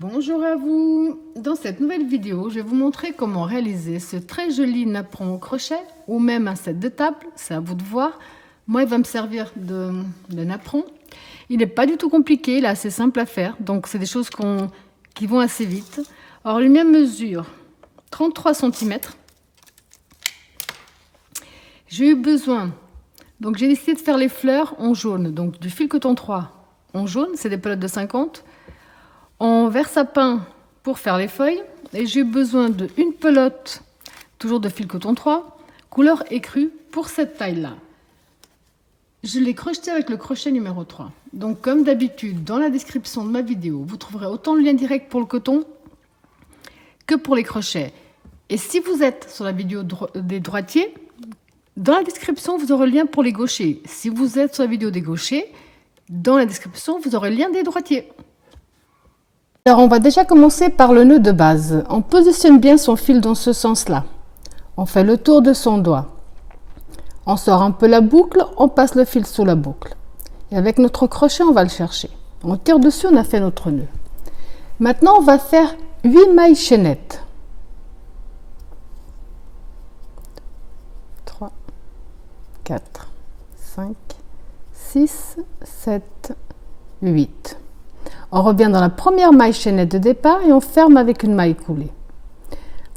Bonjour à vous! Dans cette nouvelle vidéo, je vais vous montrer comment réaliser ce très joli napperon au crochet ou même un set de table, c'est à vous de voir. Moi, il va me servir de napperon. Il n'est pas du tout compliqué, il est assez simple à faire, donc c'est des choses qui vont assez vite. Alors, le mien mesure 33 cm. J'ai eu besoin, donc j'ai décidé de faire les fleurs en jaune, donc du fil coton 3 en jaune, c'est des pelotes de 50. En vert sapin pour faire les feuilles, et j'ai besoin d'une pelote, toujours de fil coton 3, couleur écrue pour cette taille-là. Je l'ai crocheté avec le crochet numéro 3. Donc comme d'habitude, dans la description de ma vidéo, vous trouverez autant le lien direct pour le coton que pour les crochets. Et si vous êtes sur la vidéo des droitiers, dans la description, vous aurez le lien pour les gauchers. Si vous êtes sur la vidéo des gauchers, dans la description, vous aurez le lien des droitiers. Alors on va déjà commencer par le nœud de base. On positionne bien son fil dans ce sens-là. On fait le tour de son doigt. On sort un peu la boucle, on passe le fil sous la boucle. Et avec notre crochet, on va le chercher. On tire dessus, on a fait notre nœud. Maintenant, on va faire 8 mailles chaînettes. 3, 4, 5, 6, 7, 8. On revient dans la première maille chaînette de départ et on ferme avec une maille coulée.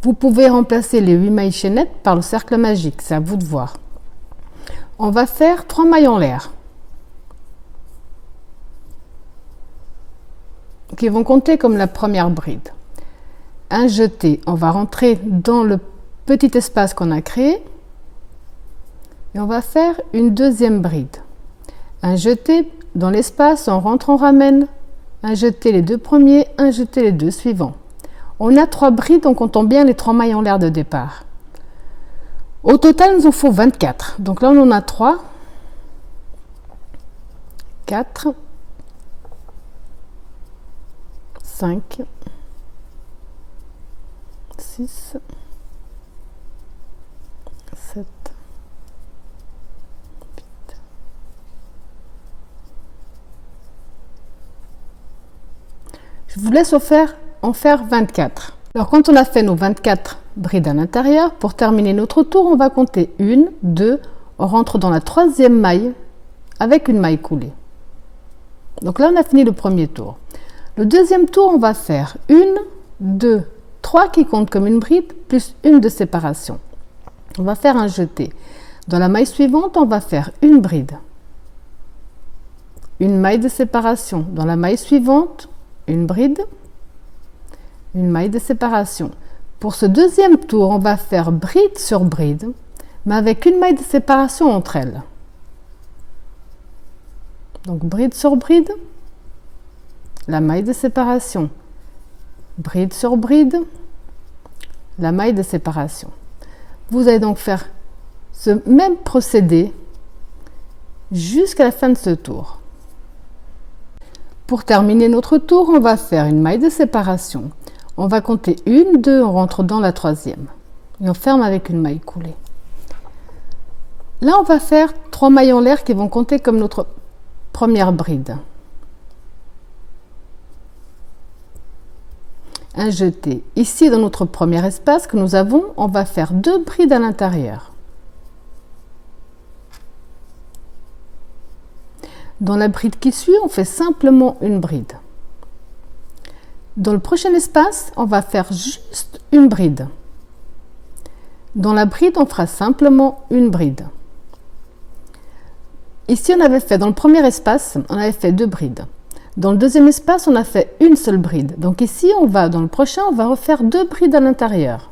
Vous pouvez remplacer les 8 mailles chaînettes par le cercle magique, c'est à vous de voir. On va faire 3 mailles en l'air qui vont compter comme la première bride. Un jeté, on va rentrer dans le petit espace qu'on a créé et on va faire une deuxième bride. Un jeté dans l'espace, on rentre, on ramène. Un jeté les deux premiers, un jeté les deux suivants. On a 3 brides, on compte bien les 3 mailles en l'air de départ. Au total, il nous en faut 24. Donc là, on en a 3, 4, 5, 6, 7, 8. Je vous laisse en faire 24. Alors quand on a fait nos 24 brides à l'intérieur, pour terminer notre tour, on va compter 1, 2, on rentre dans la 3e maille avec une maille coulée. Donc là, on a fini le premier tour. Le deuxième tour, on va faire 1, 2, 3 qui comptent comme une bride, plus une de séparation. On va faire un jeté. Dans la maille suivante, on va faire une bride. Une maille de séparation. Dans la maille suivante, une bride, une maille de séparation. Pour ce deuxième tour, on va faire bride sur bride, mais avec une maille de séparation entre elles. Donc bride sur bride, la maille de séparation, bride sur bride, la maille de séparation. Vous allez donc faire ce même procédé jusqu'à la fin de ce tour. Pour terminer notre tour, on va faire une maille de séparation. On va compter 1, 2, on rentre dans la 3e. Et on ferme avec une maille coulée. Là, on va faire 3 mailles en l'air qui vont compter comme notre première bride. Un jeté. Ici, dans notre premier espace que nous avons, on va faire 2 brides à l'intérieur. Dans la bride qui suit, on fait simplement une bride. Dans le prochain espace, on va faire juste une bride. Dans la bride, on fera simplement une bride. Ici, on avait fait, dans le premier espace, on avait fait 2 brides. Dans le deuxième espace, on a fait une seule bride. Donc ici, dans le prochain, on va refaire 2 brides à l'intérieur.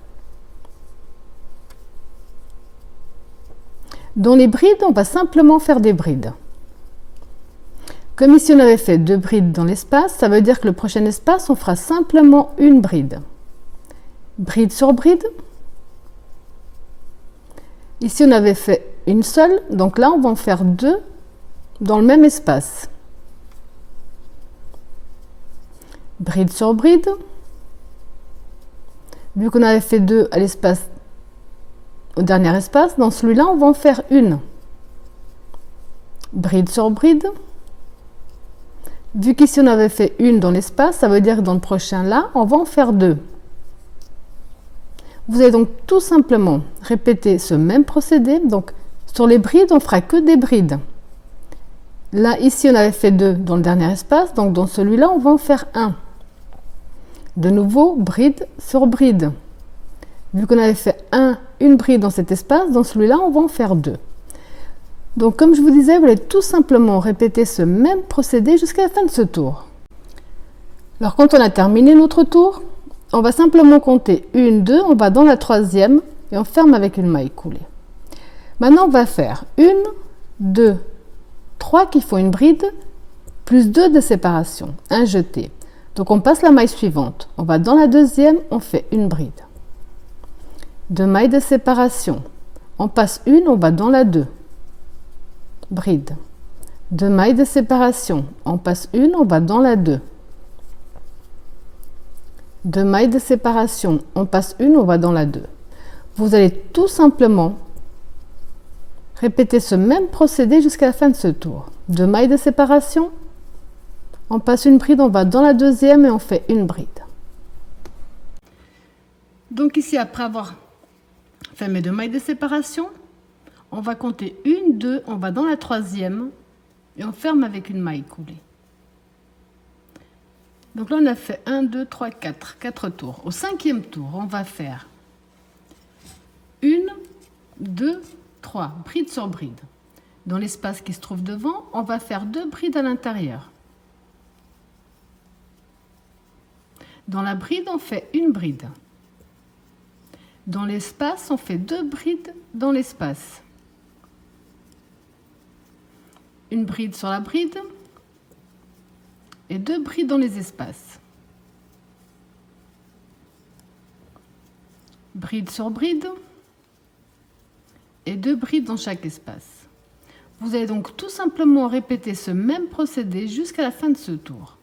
Dans les brides, on va simplement faire des brides. Comme ici on avait fait 2 brides dans l'espace, ça veut dire que le prochain espace, on fera simplement une bride. Bride sur bride. Ici on avait fait une seule, donc là on va en faire 2 dans le même espace. Bride sur bride. Vu qu'on avait fait 2 à l'espace, au dernier espace, dans celui-là on va en faire une. Bride sur bride. Vu qu'ici on avait fait une dans l'espace, ça veut dire que dans le prochain là, on va en faire 2. Vous allez donc tout simplement répéter ce même procédé. Donc sur les brides, on fera que des brides. Là, ici, on avait fait 2 dans le dernier espace, donc dans celui-là, on va en faire 1. De nouveau, bride sur bride. Vu qu'on avait fait une bride dans cet espace, dans celui-là, on va en faire 2. Donc, comme je vous disais, vous allez tout simplement répéter ce même procédé jusqu'à la fin de ce tour. Alors, quand on a terminé notre tour, on va simplement compter 1, 2, on va dans la troisième et on ferme avec une maille coulée. Maintenant, on va faire 1, 2, 3 qui font une bride, plus 2 de séparation, un jeté. Donc, on passe la maille suivante. On va dans la deuxième, on fait une bride. 2 mailles de séparation. On passe une, on va dans la 2. Bride. 2 mailles de séparation. On passe une, on va dans la 2. 2 mailles de séparation. On passe une, on va dans la 2. Vous allez tout simplement répéter ce même procédé jusqu'à la fin de ce tour. 2 mailles de séparation. On passe une bride, on va dans la deuxième et on fait une bride. Donc ici, après avoir fait mes 2 mailles de séparation, on va compter 1, 2, on va dans la troisième et on ferme avec une maille coulée. Donc là, on a fait 1, 2, 3, 4 tours. Au 5e tour, on va faire 1, 2, 3, bride sur bride. Dans l'espace qui se trouve devant, on va faire 2 brides à l'intérieur. Dans la bride, on fait une bride. Dans l'espace, on fait 2 brides dans l'espace. Une bride sur la bride et 2 brides dans les espaces. Bride sur bride et 2 brides dans chaque espace. Vous allez donc tout simplement répéter ce même procédé jusqu'à la fin de ce tour.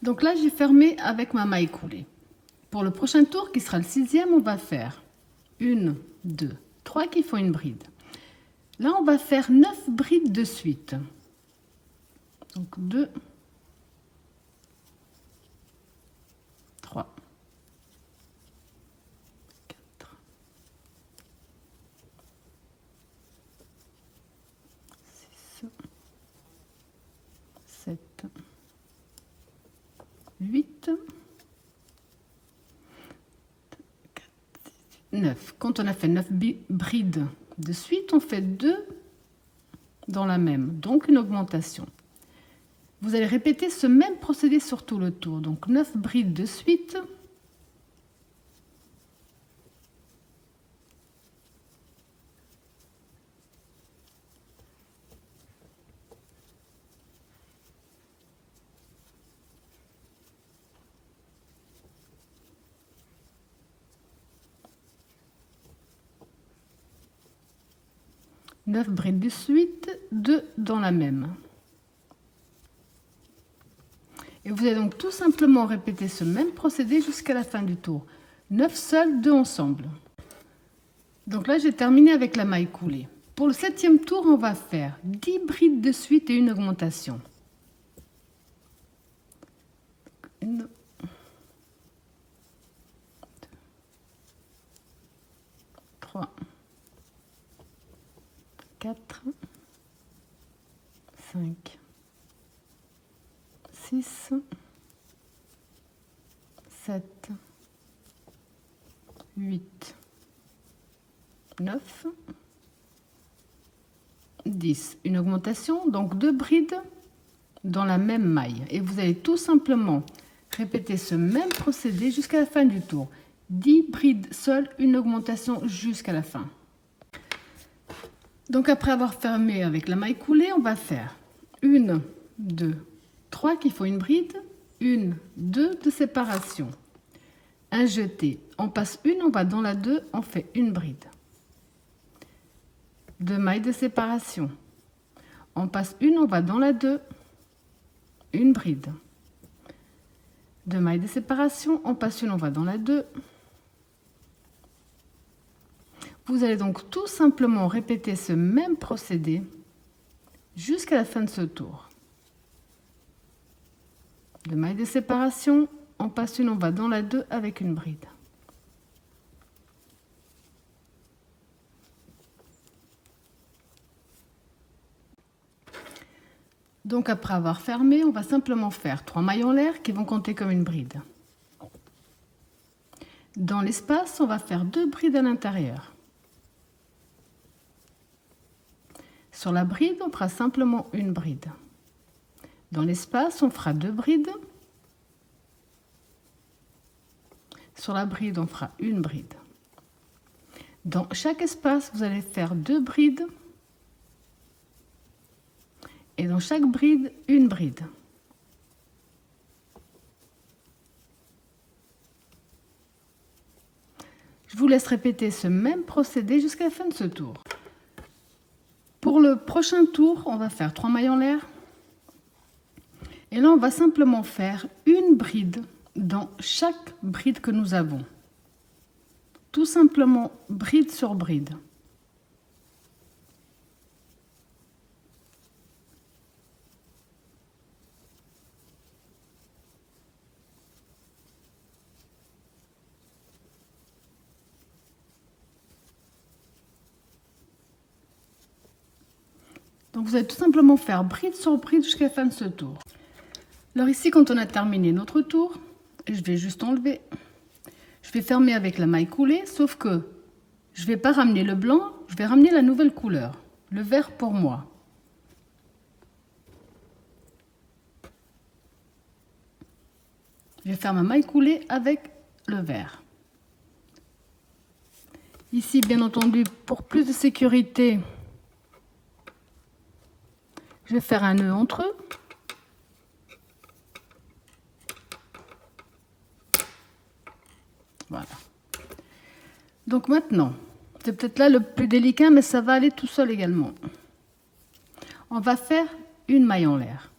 Donc là, j'ai fermé avec ma maille coulée. Pour le prochain tour, qui sera le 6e, on va faire 1, 2, 3 qui font une bride. Là, on va faire 9 brides de suite. Donc 2, 3, 4, 6, 7, 8, 9. Quand on a fait 9 brides de suite, on fait 2 dans la même, donc une augmentation. Vous allez répéter ce même procédé sur tout le tour. Donc 9 brides de suite. Neuf brides de suite, 2 dans la même. Et vous allez donc tout simplement répéter ce même procédé jusqu'à la fin du tour. 9 seuls, 2 ensemble. Donc là, j'ai terminé avec la maille coulée. Pour le 7e tour, on va faire 10 brides de suite et une augmentation. 1, 2, 3, 4, 5, 6, 7, 8, 9, 10. Une augmentation, donc 2 brides dans la même maille. Et vous allez tout simplement répéter ce même procédé jusqu'à la fin du tour. 10 brides seules, une augmentation jusqu'à la fin. Donc après avoir fermé avec la maille coulée, on va faire 1, 2, 3 qui font une bride, 1, 2 de séparation, un jeté, on passe une, on va dans la 2, on fait une bride, 2 mailles de séparation, on passe une, on va dans la 2, une bride, 2 mailles de séparation, on passe une, on va dans la 2. Vous allez donc tout simplement répéter ce même procédé jusqu'à la fin de ce tour. 2 mailles de séparation, on passe une, on va dans la 2 avec une bride. Donc après avoir fermé, on va simplement faire 3 mailles en l'air qui vont compter comme une bride. Dans l'espace, on va faire 2 brides à l'intérieur. Sur la bride, on fera simplement une bride. Dans l'espace, on fera 2 brides. Sur la bride, on fera une bride. Dans chaque espace, vous allez faire 2 brides. Et dans chaque bride, une bride. Je vous laisse répéter ce même procédé jusqu'à la fin de ce tour. Pour le prochain tour, on va faire 3 mailles en l'air. Et là, on va simplement faire une bride dans chaque bride que nous avons. Tout simplement, bride sur bride. Donc vous allez tout simplement faire bride sur bride jusqu'à la fin de ce tour. Alors ici, quand on a terminé notre tour, je vais juste enlever. Je vais fermer avec la maille coulée, sauf que je ne vais pas ramener le blanc, je vais ramener la nouvelle couleur, le vert pour moi. Je vais faire ma maille coulée avec le vert. Ici, bien entendu, pour plus de sécurité, je vais faire un nœud entre eux. Voilà. Donc maintenant, c'est peut-être là le plus délicat, mais ça va aller tout seul également. On va faire une maille en l'air.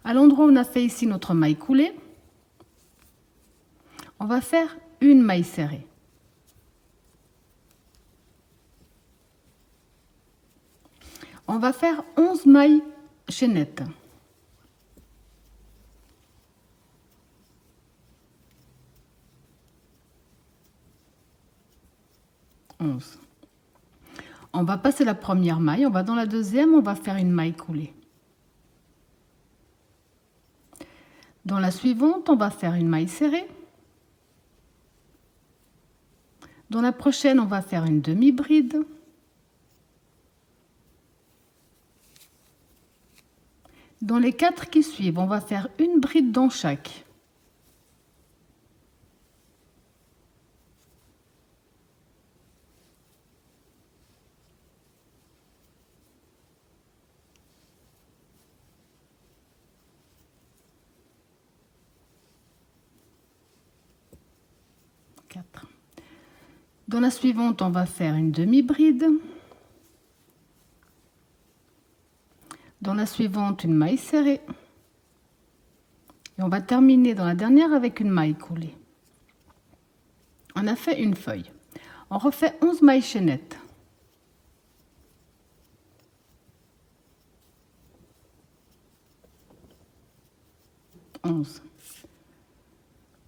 À l'endroit où on a fait ici notre maille coulée, on va faire une maille serrée. On va faire 11 mailles chaînettes. On va passer la première maille, on va dans la deuxième, on va faire une maille coulée. Dans la suivante, on va faire une maille serrée. Dans la prochaine, on va faire une demi-bride. Dans les 4 qui suivent, on va faire une bride dans chaque. Dans la suivante, on va faire une demi-bride. Dans la suivante, une maille serrée. Et on va terminer dans la dernière avec une maille coulée. On a fait une feuille. On refait 11 mailles chaînettes.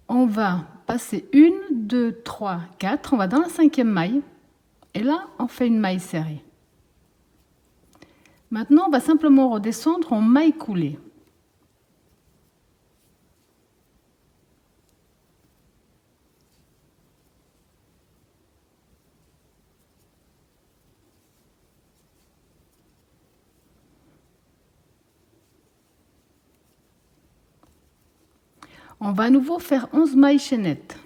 On va passer 1, 2, 3, 4. On va dans la 5e maille. Et là, on fait une maille serrée. Maintenant, on va simplement redescendre en maille coulée. On va à nouveau faire 11 mailles chaînettes.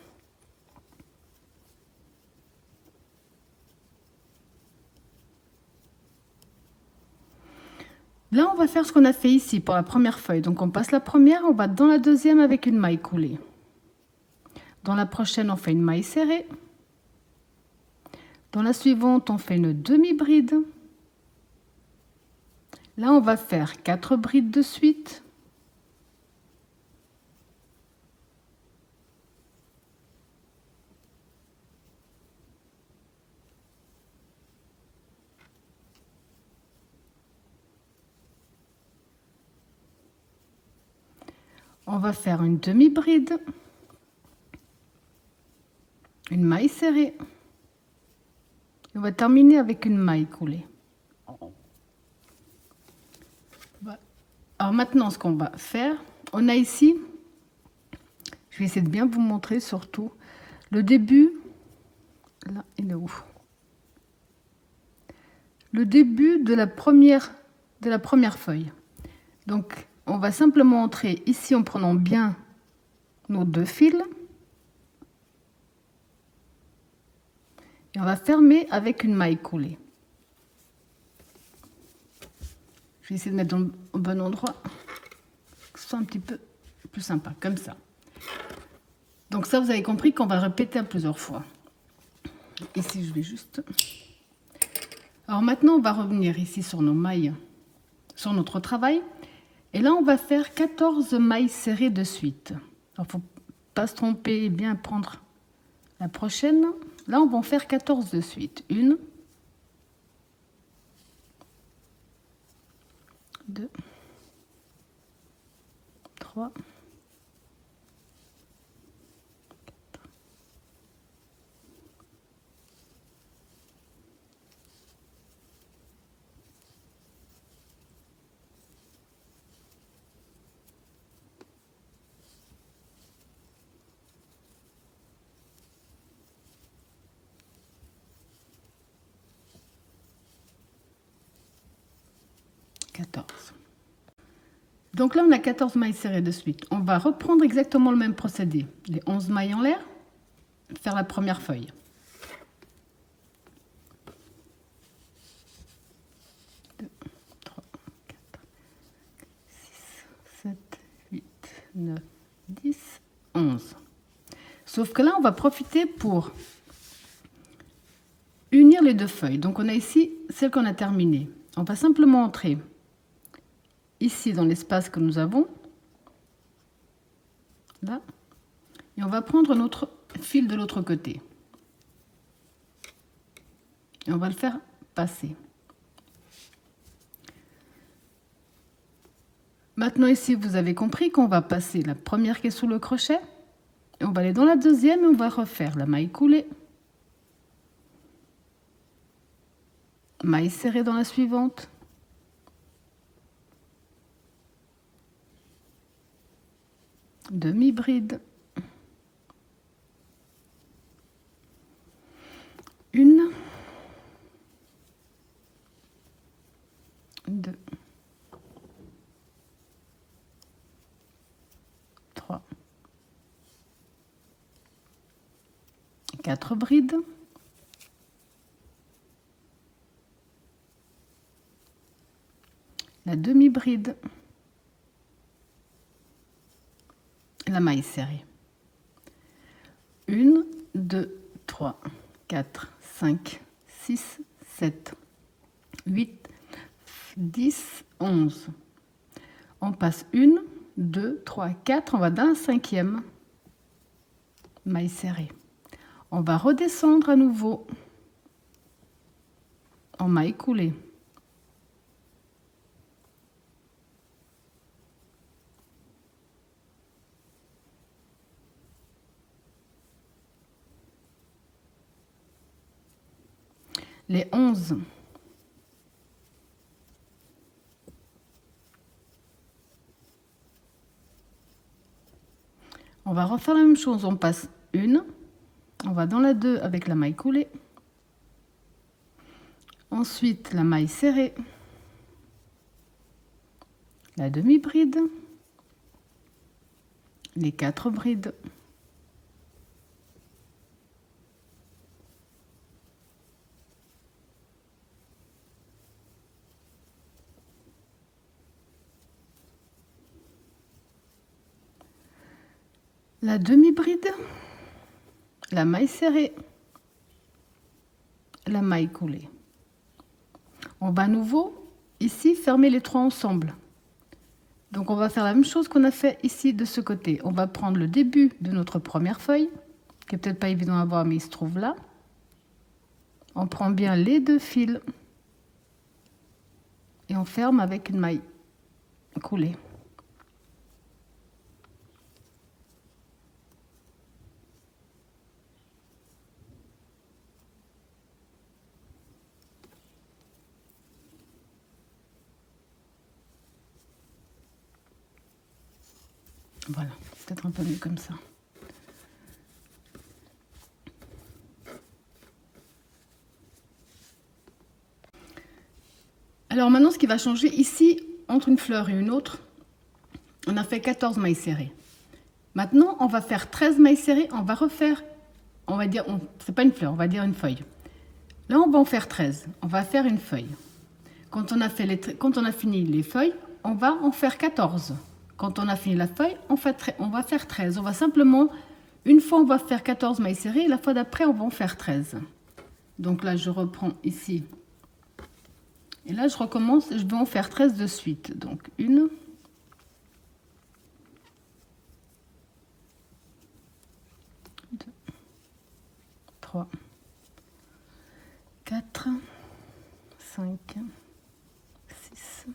Là, on va faire ce qu'on a fait ici pour la première feuille. Donc, on passe la première, on va dans la deuxième avec une maille coulée. Dans la prochaine, on fait une maille serrée. Dans la suivante, on fait une demi-bride. Là, on va faire 4 brides de suite. On va faire une demi-bride, une maille serrée. On va terminer avec une maille coulée. Alors maintenant, ce qu'on va faire, on a ici, je vais essayer de bien vous montrer surtout, le début, là, il est où? Le début de la première feuille. Donc, on va simplement entrer ici en prenant bien nos 2 fils. Et on va fermer avec une maille coulée. Je vais essayer de mettre au bon endroit, que ce soit un petit peu plus sympa, comme ça. Donc ça, vous avez compris qu'on va le répéter à plusieurs fois. Ici, je vais juste... Alors maintenant, on va revenir ici sur nos mailles, sur notre travail. Et là, on va faire 14 mailles serrées de suite. Alors, il ne faut pas se tromper et bien prendre la prochaine. Là, on va en faire 14 de suite. 1, 2, 3, 14. Donc là, on a 14 mailles serrées de suite. On va reprendre exactement le même procédé. Les 11 mailles en l'air, faire la première feuille. 2, 3, 4, 6, 7, 8, 9, 10, 11. Sauf que là, on va profiter pour unir les 2 feuilles. Donc on a ici celle qu'on a terminée. On va simplement entrer ici dans l'espace que nous avons, là, et on va prendre notre fil de l'autre côté. Et on va le faire passer. Maintenant ici, vous avez compris qu'on va passer la première qui est sous le crochet, et on va aller dans la deuxième et on va refaire la maille coulée, maille serrée dans la suivante, demi-bride, 1, 2, 3, 4 brides, la demi-bride, la maille serrée. 1, 2, 3, 4, 5, 6, 7, 8, 10, 11. On passe 1, 2, 3, 4, on va dans la 5e maille serrée. On va redescendre à nouveau en maille coulée. Les 11. On va refaire la même chose, on passe 1, on va dans la 2 avec la maille coulée, ensuite la maille serrée, la demi-bride, les 4 brides, la demi-bride, la maille serrée, la maille coulée. On va à nouveau ici fermer les 3 ensemble. Donc on va faire la même chose qu'on a fait ici de ce côté. On va prendre le début de notre première feuille, qui est peut-être pas évident à voir mais il se trouve là. On prend bien les 2 fils et on ferme avec une maille coulée. Voilà, peut-être un peu mieux comme ça. Alors maintenant, ce qui va changer ici, entre une fleur et une autre, on a fait 14 mailles serrées. Maintenant, on va faire 13 mailles serrées, on va refaire, on va dire, c'est pas une fleur, on va dire une feuille. Là, on va en faire 13, on va faire une feuille. Quand on a fini les feuilles, on va en faire 14. Quand on a fini la feuille, on va faire 13. On va simplement, une fois on va faire 14 mailles serrées, et la fois d'après on va en faire 13. Donc là, je reprends ici. Et là, je recommence, je vais en faire 13 de suite. Donc 1, 2, 3, 4, 5, 6,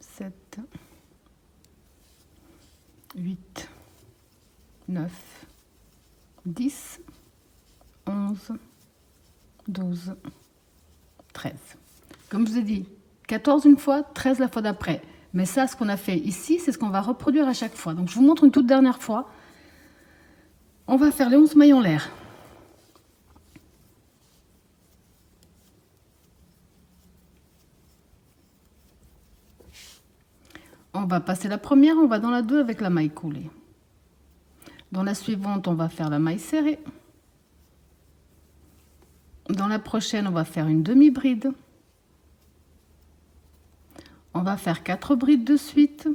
7, 8, 9, 10, 11, 12, 13. Comme je vous ai dit, 14 une fois, 13 la fois d'après. Mais ça, ce qu'on a fait ici, c'est ce qu'on va reproduire à chaque fois. Donc je vous montre une toute dernière fois. On va faire les 11 mailles en l'air. On va passer la première, on va dans la 2 avec la maille coulée. Dans la suivante, on va faire la maille serrée. Dans la prochaine, on va faire une demi-bride. On va faire 4 brides de suite.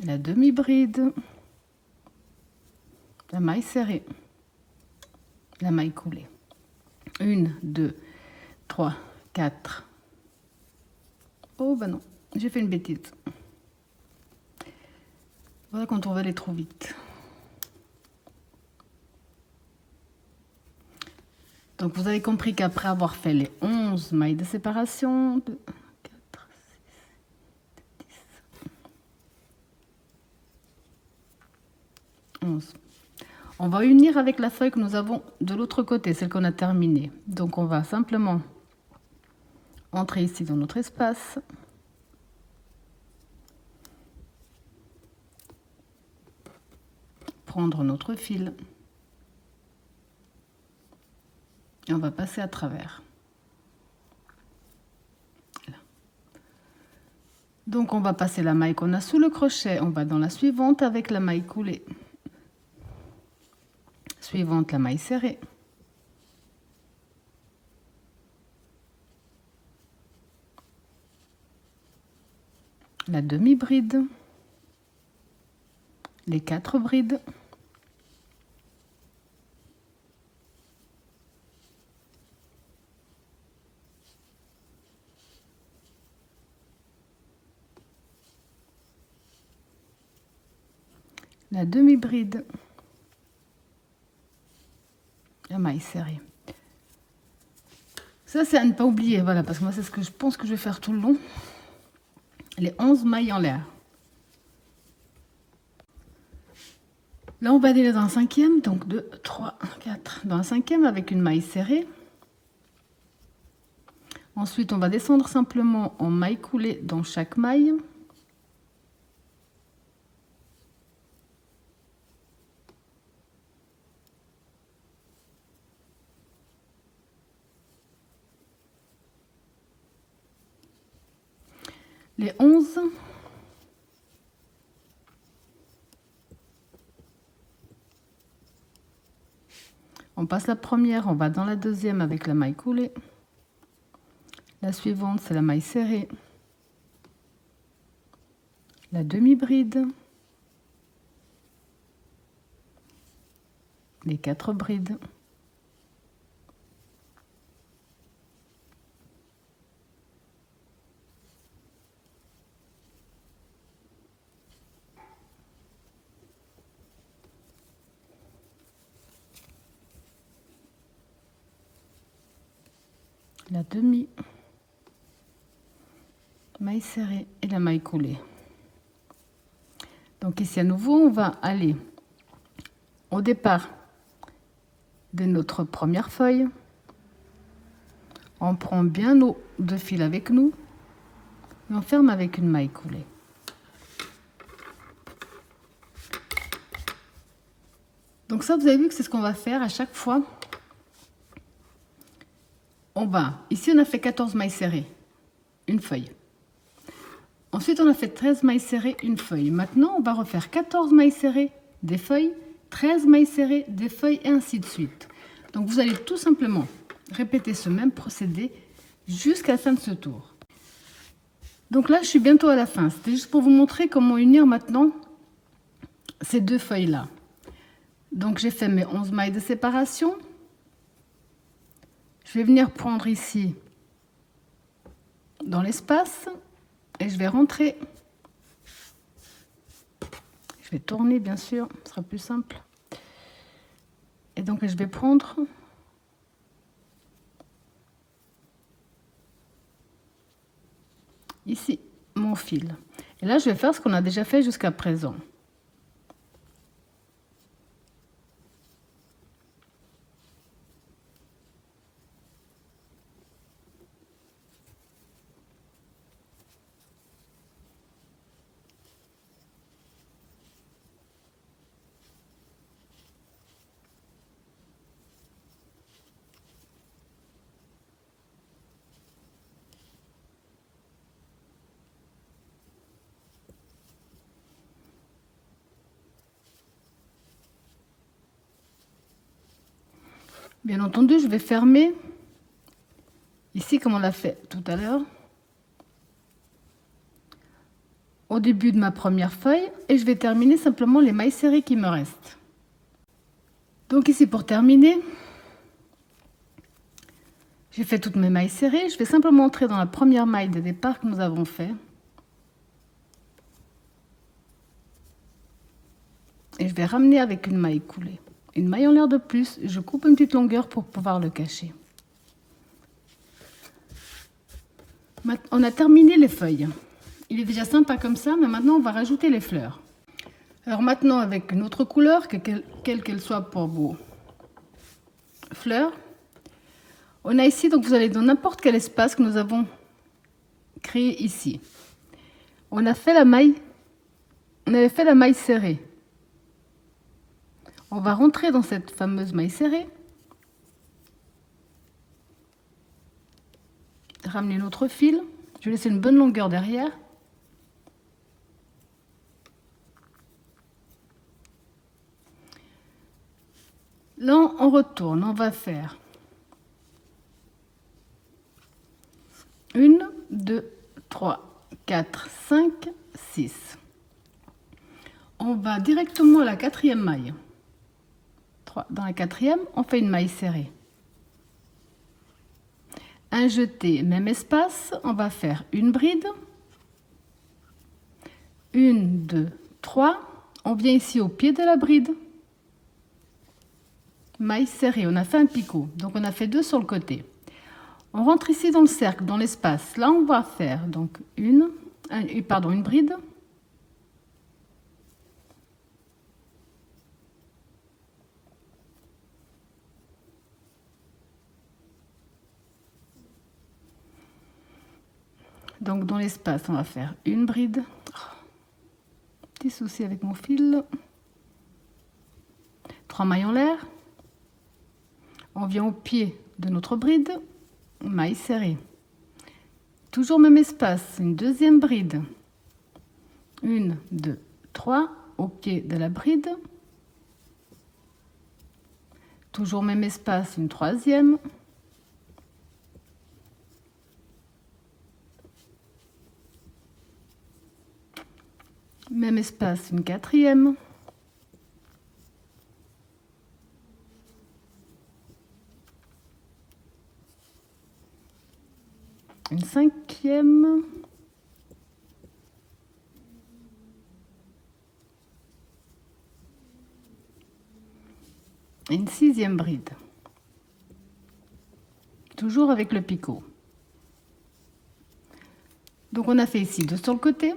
La demi-bride, la maille serrée, la maille coulée. 1, 2, 3, 4. Oh bah non, j'ai fait une bêtise. Voilà quand on va aller trop vite. Donc vous avez compris qu'après avoir fait les 11 mailles de séparation, 2, 4, 6, 10, 11. On va unir avec la feuille que nous avons de l'autre côté, celle qu'on a terminée. Donc on va simplement entrer ici dans notre espace. Prendre notre fil. Et on va passer à travers. Là. Donc on va passer la maille qu'on a sous le crochet, on va dans la suivante avec la maille coulée. Suivante, la maille serrée. La demi-bride. Les 4 brides. La demi-bride. La maille serrée. Ça, c'est à ne pas oublier, voilà, parce que moi, c'est ce que je pense que je vais faire tout le long. Les 11 mailles en l'air. Là, on va aller dans un cinquième, donc 2, 3, 4. Dans un cinquième avec une maille serrée. Ensuite, on va descendre simplement en maille coulée dans chaque maille. Les 11. On passe la première, on va dans la deuxième avec la maille coulée. La suivante, c'est la maille serrée. La demi-bride. Les 4 brides. La demi, maille serrée et la maille coulée. Donc ici à nouveau, on va aller au départ de notre première feuille. On prend bien nos 2 fils avec nous et on ferme avec une maille coulée. Donc ça, vous avez vu que c'est ce qu'on va faire à chaque fois. Ici on a fait 14 mailles serrées, une feuille. Ensuite on a fait 13 mailles serrées, une feuille. Maintenant on va refaire 14 mailles serrées, des feuilles, 13 mailles serrées, des feuilles et ainsi de suite. Donc vous allez tout simplement répéter ce même procédé jusqu'à la fin de ce tour. Donc là je suis bientôt à la fin. C'était juste pour vous montrer comment unir maintenant ces 2 feuilles là. Donc j'ai fait mes 11 mailles de séparation. Je vais venir prendre ici dans l'espace et je vais rentrer. Je vais tourner bien sûr, ce sera plus simple. Et donc je vais prendre ici mon fil. Et là je vais faire ce qu'on a déjà fait jusqu'à présent. Bien entendu, je vais fermer ici comme on l'a fait tout à l'heure, au début de ma première feuille, et je vais terminer simplement les mailles serrées qui me restent. Donc ici pour terminer, j'ai fait toutes mes mailles serrées, je vais simplement entrer dans la première maille de départ que nous avons fait. Et je vais ramener avec une maille coulée. Une maille en l'air de plus, je coupe une petite longueur pour pouvoir le cacher. On a terminé les feuilles. Il est déjà sympa comme ça, mais maintenant on va rajouter les fleurs. Alors maintenant avec une autre couleur, quelle qu'elle soit pour vos fleurs, on a ici, donc vous allez dans n'importe quel espace que nous avons créé ici. On avait fait la maille serrée. On va rentrer dans cette fameuse maille serrée. Ramener notre fil. Je vais laisser une bonne longueur derrière. Là, on retourne. On va faire 1, 2, 3, 4, 5, 6. On va directement à la 4e maille. Dans la 4e, on fait une maille serrée. Un jeté, même espace, on va faire une bride. 1, 2, 3. On vient ici au pied de la bride. Maille serrée, on a fait un picot, donc on a fait 2 sur le côté. On rentre ici dans le cercle, dans l'espace. Là, on va faire donc une bride. Donc dans l'espace, on va faire une bride. Petit souci avec mon fil. 3 mailles en l'air. On vient au pied de notre bride, maille serrée. Toujours même espace, une 2e bride. 1, 2, 3, au pied de la bride. Toujours même espace, une 3e. Même espace, une 4e. Une 5e. Et une 6e bride. Toujours avec le picot. Donc on a fait ici 2 sur le côté,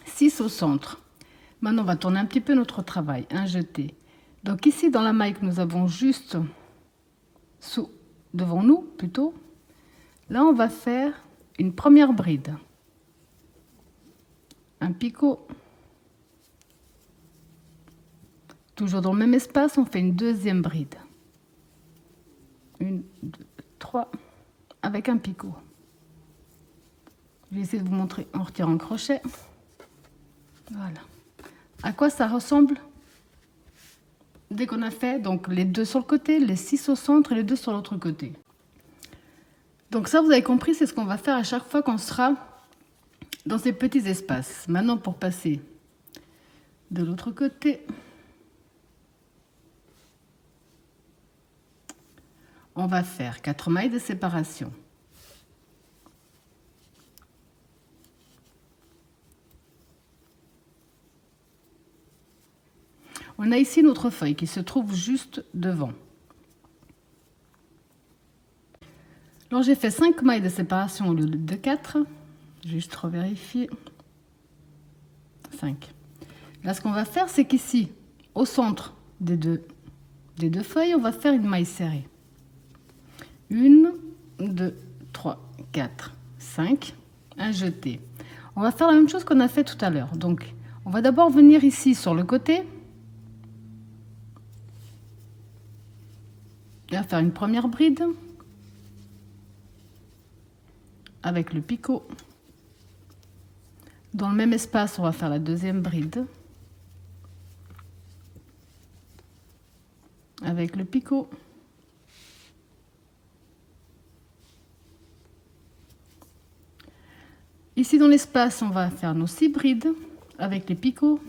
6 au centre. Maintenant on va tourner un petit peu notre travail, un jeté. Donc ici dans la maille que nous avons juste devant nous plutôt, là on va faire une première bride, un picot. Toujours dans le même espace, on fait une deuxième bride. 1, 2, 3, avec un picot. Je vais essayer de vous montrer en retirant le crochet. Voilà. À quoi ça ressemble dès qu'on a fait donc les 2 sur le côté, les 6 au centre et les 2 sur l'autre côté. Donc ça, vous avez compris, c'est ce qu'on va faire à chaque fois qu'on sera dans ces petits espaces. Maintenant, pour passer de l'autre côté, on va faire 4 mailles de séparation. On a ici notre feuille qui se trouve juste devant. Alors j'ai fait 5 mailles de séparation au lieu de 4. Juste revérifier. 5. Là, ce qu'on va faire, c'est qu'ici, au centre des deux feuilles, on va faire une maille serrée. 1, 2, 3, 4, 5. Un jeté. On va faire la même chose qu'on a fait tout à l'heure. Donc, on va d'abord venir ici sur le côté. On va faire une première bride avec le picot. Dans le même espace, on va faire la deuxième bride avec le picot. Ici dans l'espace, on va faire nos 6 brides avec les picots.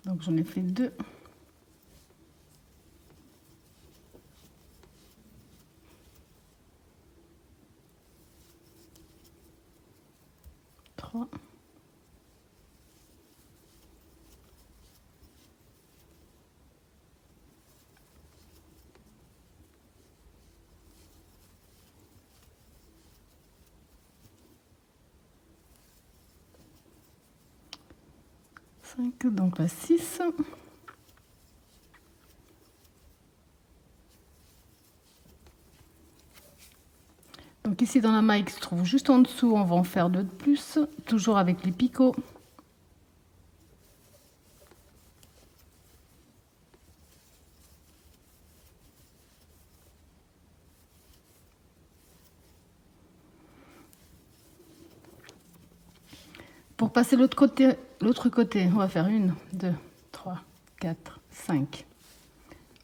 Donc j'en ai fait 2. Trois. 5, donc la 6. Donc ici dans la maille qui se trouve juste en dessous, on va en faire 2 de plus, toujours avec les picots. Pour passer l'autre côté, on va faire 1, 2, 3, 4, 5.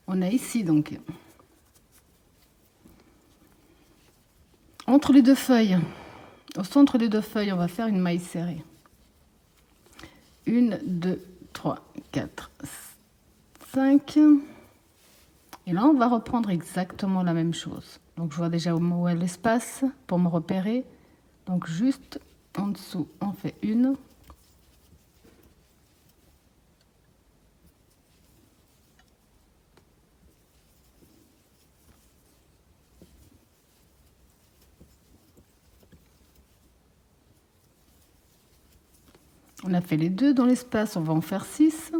On a ici donc entre les 2 feuilles, au centre des 2 feuilles, on va faire une maille serrée. 1, 2, 3, 4, 5. Et là, on va reprendre exactement la même chose. Donc, je vois déjà où est l'espace pour me repérer. Donc, juste en dessous, on fait 1. On a fait les 2 dans l'espace, on va en faire 6.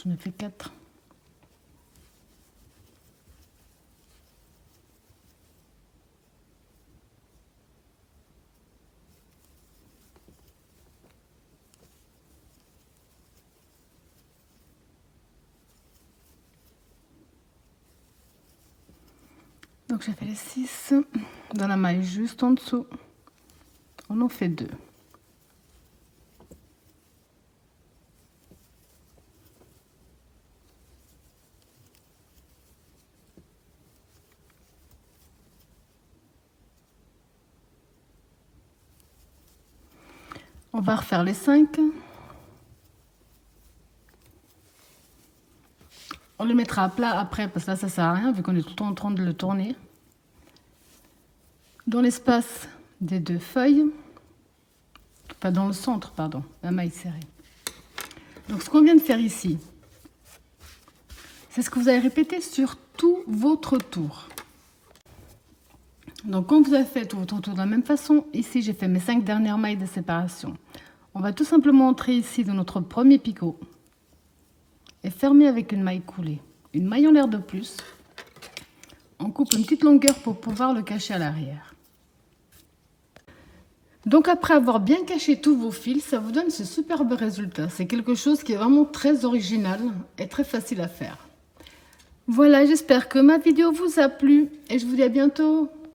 J'en ai fait 4. Donc j'ai fait les 6 dans la maille juste en dessous. On en fait 2. On va refaire les 5. On le mettra à plat après parce que là ça sert à rien vu qu'on est tout le temps en train de le tourner. Dans l'espace des 2 feuilles, pas dans le centre, pardon, la maille serrée. Donc ce qu'on vient de faire ici, c'est ce que vous allez répéter sur tout votre tour. Donc quand vous avez fait tout votre tour de la même façon, ici j'ai fait mes 5 dernières mailles de séparation. On va tout simplement entrer ici dans notre premier picot et fermer avec une maille coulée. Une maille en l'air de plus. On coupe une petite longueur pour pouvoir le cacher à l'arrière. Donc après avoir bien caché tous vos fils, ça vous donne ce superbe résultat. C'est quelque chose qui est vraiment très original et très facile à faire. Voilà, j'espère que ma vidéo vous a plu et je vous dis à bientôt.